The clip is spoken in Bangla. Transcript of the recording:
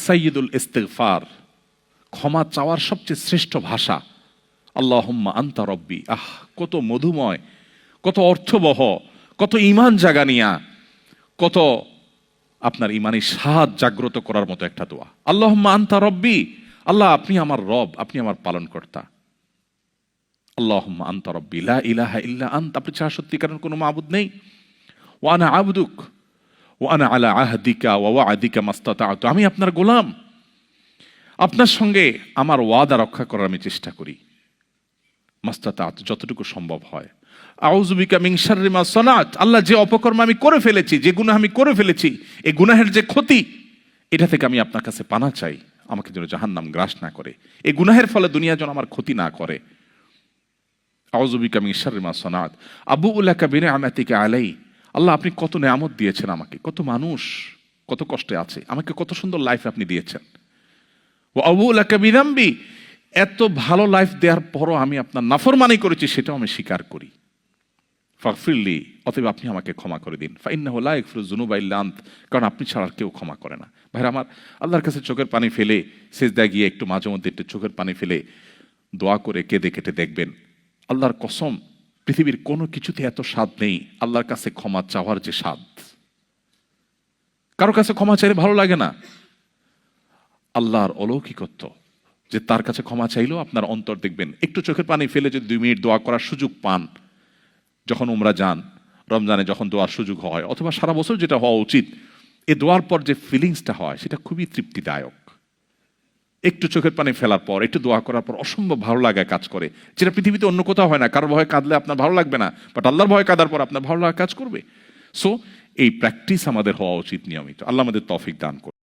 সাইয়্যিদুল ইস্তিগফার, ক্ষমা চাওয়ার সবচেয়ে শ্রেষ্ঠ ভাষা আল্লাহুম্মা আনতা রব্বি। কত মধুময়, কত অর্থবহ, কত ঈমান জাগানিয়া, কত আপনার ঈমানি স্বাদ জাগ্রত করার মতো একটা দোয়া। আল্লাহুম্মা আনতা রব্বি, আল্লাহ আপনি আমার রব, আপনি আমার পালনকর্তা। আল্লাহুম্মা আনতা রব্বি লা ইলাহা ইল্লা আন্ত, আপনি ছাড়া সত্যিকারের কোনো মাবুদ নেই। ওয়া আনা আবদুক ওয়া আনা আলা আহদিকা ওয়া ওয়া'দিকা মাস্তাতা'তু, আমি আপনার গোলাম, আপনার সঙ্গে আমার ওয়াদা রক্ষা করার আমি চেষ্টা করি, মাস্তাতা'তু, যতটুকু সম্ভব হয়। আউযু বিকা মিন শাররি মা সানাত, আল্লাহ যে অপকর্ম আমি করে ফেলেছি, যে গুনাহ আমি করে ফেলেছি, এই গুনাহের যে ক্ষতি, এটা থেকে আমি আপনার কাছে পানা চাই, আমাকে যেন জাহান্নাম গ্রাস না করে, এই গুনাহের ফলে দুনিয়া যেন আমার ক্ষতি না করে। আউযু বিকা মিন শাররি মা সানাত আবুউ লাকা বিনি'মাতিকা আলাই, আল্লাহ আপনি কত নেয়ামত দিয়েছেন আমাকে, কত মানুষ কত কষ্টে আছে, আমাকে কত সুন্দর লাইফ আপনি দিয়েছেন। ওয়া আবুউ লাকা বিযামবি, এত ভালো লাইফ দেওয়ার পরও আমি আপনার নাফরমানি করেছি, সেটাও আমি স্বীকার করি। ফাগফিরলি, অতএব আপনি আমাকে ক্ষমা করে দিন। ফাইন্নাহু লা ইয়াগফিরুয যুনুবা ইল্লা আন্ত, কারণ আপনি ছাড়া আর কেউ ক্ষমা করে না। ভাইরা আমার, আল্লাহর কাছে চোখের পানি ফেলে সিজদায় গিয়ে একটু মাঝে মধ্যে একটু চোখের পানি ফেলে দোয়া করে কেঁদে কেটে দেখবেন, আল্লাহর কসম পৃথিবীর কোনো কিছুতে এত স্বাদ নেই আল্লাহর কাছে ক্ষমা চাওয়ার যে স্বাদ। কারো কাছে ক্ষমা চাইলে ভালো লাগে না। আল্লাহর অলৌকিকত্ব যে তার কাছে ক্ষমা চাইলেও আপনার অন্তর দেখবেন, একটু চোখের পানি ফেলে যদি 2 মিনিট দোয়া করার সুযোগ পান, যখন উমরা যান, রমজানে যখন দোয়ার সুযোগ হয়, অথবা সারা বছর যেটা হওয়া উচিত, এ দোয়ার পর যে ফিলিংসটা হয় সেটা খুবই তৃপ্তিদায়ক। একটু চোখের পানি ফেলার পর, একটু দোয়া করার পর অসম্ভব ভালো লাগায় কাজ করে, যেটা পৃথিবীতে অন্য কোথাও হয় না। কারোর ভয়ে কাঁদলে আপনার ভালো লাগবে না, বাট আল্লাহর ভয়ে কাঁদার পর আপনার ভালো লাগা কাজ করবে। সো এই প্র্যাকটিস আমাদের হওয়া উচিত নিয়মিত। আল্লাহ আমাদের তৌফিক দান করুন।